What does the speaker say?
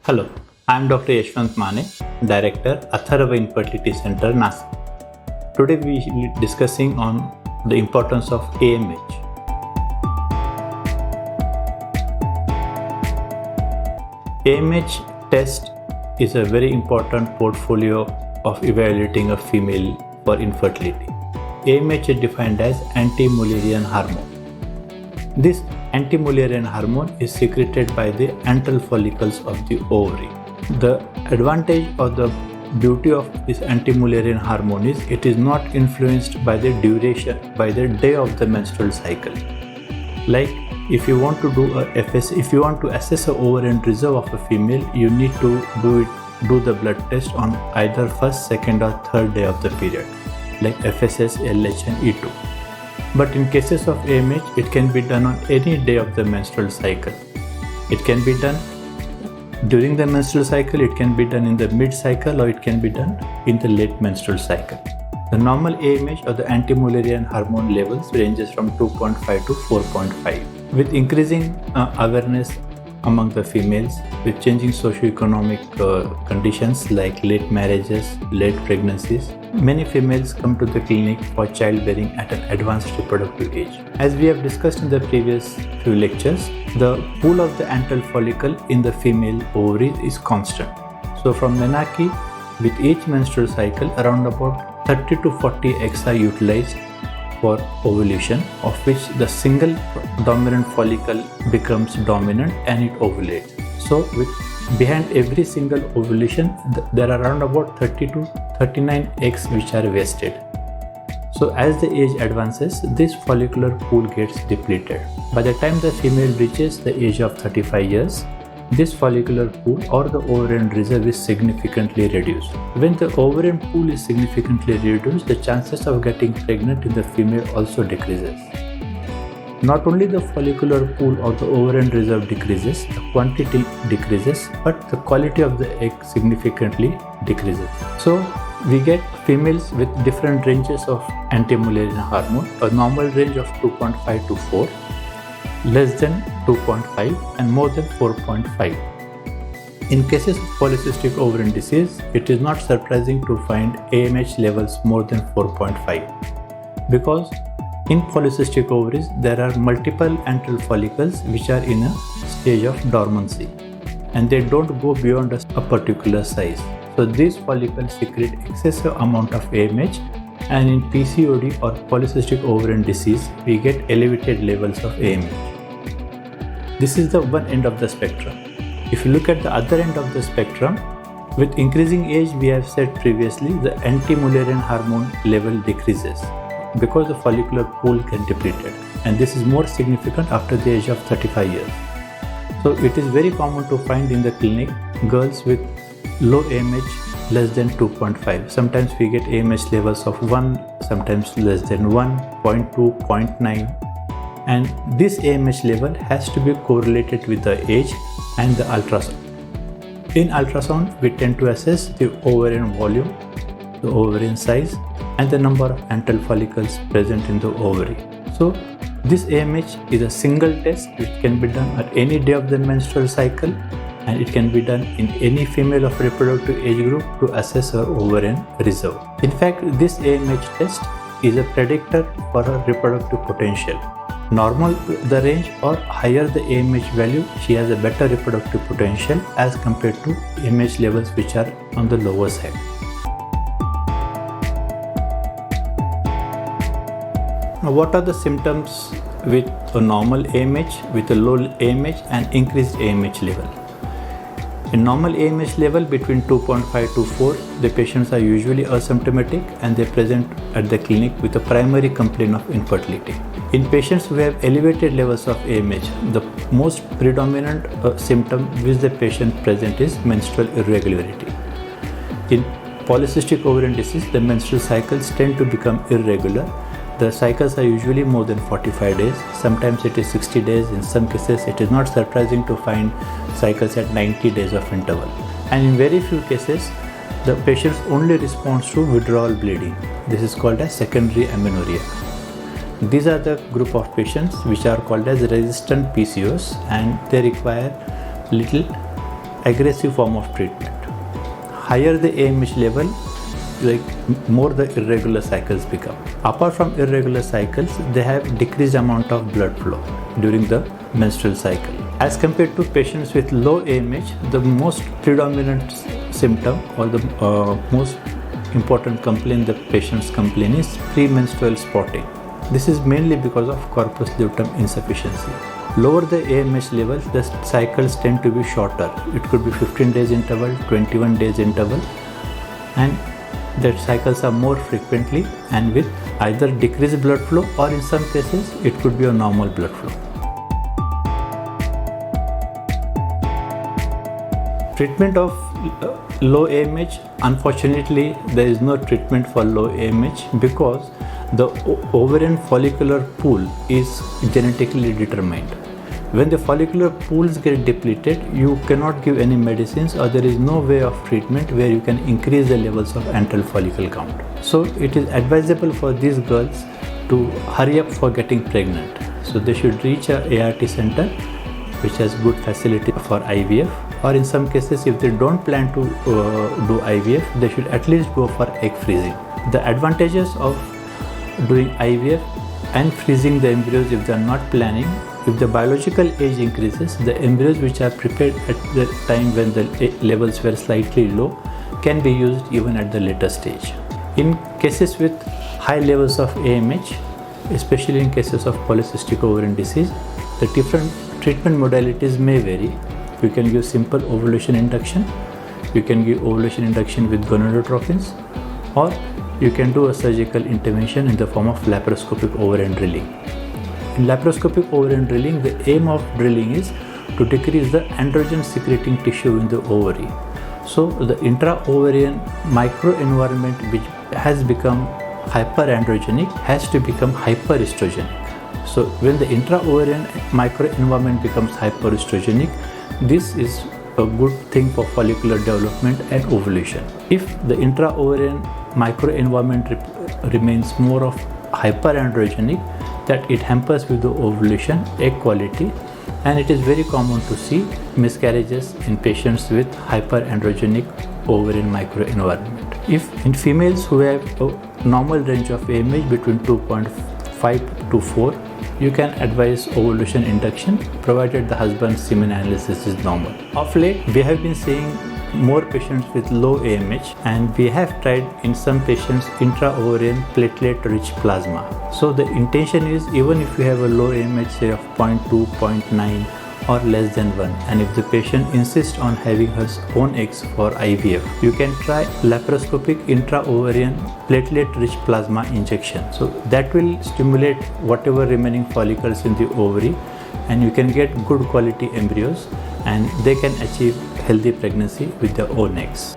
Hello, I am Dr. Yeshwant Mane, Director, Atharva Infertility Center, Nashik. Today we will be discussing on the importance of AMH. AMH test is a very important portfolio of evaluating a female for infertility. AMH is defined as Anti-Müllerian Hormone. This Anti-Müllerian hormone is secreted by the antral follicles of the ovary. The advantage or the beauty of this Anti-Müllerian hormone is it is not influenced by the duration, by the day of the menstrual cycle. Like if you want to do if you want to assess the ovarian reserve of a female, you need to do the blood test on either first, second or third day of the period, like FSS, LH and E2. But in cases of AMH, it can be done on any day of the menstrual cycle. It can be done during the menstrual cycle, it can be done in the mid-cycle, or it can be done in the late menstrual cycle. The normal AMH or the Anti-Müllerian hormone levels ranges from 2.5 to 4.5. With increasing awareness among the females, with changing socioeconomic conditions like late marriages, late pregnancies, many females come to the clinic for childbearing at an advanced reproductive age. As we have discussed in the previous few lectures, the pool of the antral follicle in the female ovary is constant. So from menarche, with each menstrual cycle, around about 30 to 40 eggs are utilized for ovulation, of which the single dominant follicle becomes dominant and it ovulates. So behind every single ovulation, there are around about 30 to 39 eggs which are wasted. So as the age advances, this follicular pool gets depleted. By the time the female reaches the age of 35 years, this follicular pool or the ovarian reserve is significantly reduced. When the ovarian pool is significantly reduced, the chances of getting pregnant in the female also decreases. Not only the follicular pool or the ovarian reserve decreases, the quantity decreases, but the quality of the egg significantly decreases. So we get females with different ranges of Anti-Müllerian hormone, a normal range of 2.5 to 4, less than 2.5 and more than 4.5. In cases of polycystic ovarian disease, it is not surprising to find AMH levels more than 4.5 because in polycystic ovaries there are multiple antral follicles which are in a stage of dormancy and they don't go beyond a particular size. So these follicles secrete excessive amount of AMH, and in PCOD or polycystic ovarian disease we get elevated levels of AMH. This is the one end of the spectrum. If you look at the other end of the spectrum, with increasing age, we have said previously, the Anti-Müllerian hormone level decreases because the follicular pool gets depleted, and this is more significant after the age of 35 years. So it is very common to find in the clinic girls with low AMH less than 2.5. Sometimes we get AMH levels of 1, sometimes less than 1, 0.2, 0.9. And this AMH level has to be correlated with the age and the ultrasound. In ultrasound, we tend to assess the ovarian volume, the ovarian size, and the number of antral follicles present in the ovary. So this AMH is a single test which can be done at any day of the menstrual cycle, and it can be done in any female of reproductive age group to assess her ovarian reserve. In fact, this AMH test is a predictor for her reproductive potential. Normal the range or higher the AMH value, she has a better reproductive potential as compared to AMH levels which are on the lower side. Now, what are the symptoms with a normal AMH, with a low AMH and increased AMH level? In normal AMH level between 2.5 to 4, the patients are usually asymptomatic and they present at the clinic with a primary complaint of infertility. In patients who have elevated levels of AMH, the most predominant symptom which the patient present is menstrual irregularity. In polycystic ovarian disease, the menstrual cycles tend to become irregular. The cycles are usually more than 45 days. Sometimes it is 60 days. In some cases, it is not surprising to find cycles at 90 days of interval. And in very few cases, the patient only responds to withdrawal bleeding. This is called as secondary amenorrhea. These are the group of patients which are called as resistant PCOS, and they require little aggressive form of treatment. Higher the AMH level, like more the irregular cycles become. Apart from irregular cycles, they have decreased amount of blood flow during the menstrual cycle. As compared to patients with low AMH, the most predominant symptom or the most important complaint the patients complain is premenstrual spotting. This is mainly because of corpus luteum insufficiency. Lower the AMH levels, the cycles tend to be shorter. It could be 15 days interval, 21 days interval, and the cycles are more frequently and with either decreased blood flow, or in some cases it could be a normal blood flow. Treatment of low AMH, unfortunately there is no treatment for low AMH because the ovarian follicular pool is genetically determined. When the follicular pools get depleted, you cannot give any medicines, or there is no way of treatment where you can increase the levels of antral follicle count. So it is advisable for these girls to hurry up for getting pregnant. So they should reach a ART center which has good facility for IVF, or in some cases if they don't plan to do IVF, they should at least go for egg freezing. The advantages of doing IVF and freezing the embryos if they are not planning: if the biological age increases, the embryos which are prepared at the time when the levels were slightly low can be used even at the later stage. In cases with high levels of AMH, especially in cases of polycystic ovarian disease, the different treatment modalities may vary. You can give simple ovulation induction, you can give ovulation induction with gonadotropins, or you can do a surgical intervention in the form of laparoscopic ovarian drilling. In laparoscopic ovarian drilling, the aim of drilling is to decrease the androgen secreting tissue in the ovary. So the intra-ovarian microenvironment, which has become hyperandrogenic, has to become hyperestrogenic. So when the intra-ovarian microenvironment becomes hyperestrogenic, this is a good thing for follicular development and ovulation. If the intra-ovarian microenvironment remains more of hyperandrogenic, that it hampers with the ovulation, egg quality, and it is very common to see miscarriages in patients with hyperandrogenic ovarian microenvironment. If in females who have a normal range of AMH between 2.5 to 4, you can advise ovulation induction provided the husband's semen analysis is normal. Of late, we have been seeing more patients with low AMH, and we have tried in some patients intra-ovarian platelet-rich plasma. So the intention is, even if you have a low AMH, say of 0.2, 0.9 or less than 1, and if the patient insists on having her own eggs for IVF, you can try laparoscopic intra-ovarian platelet-rich plasma injection. So that will stimulate whatever remaining follicles in the ovary, and you can get good quality embryos, and they can achieve healthy pregnancy with their own eggs.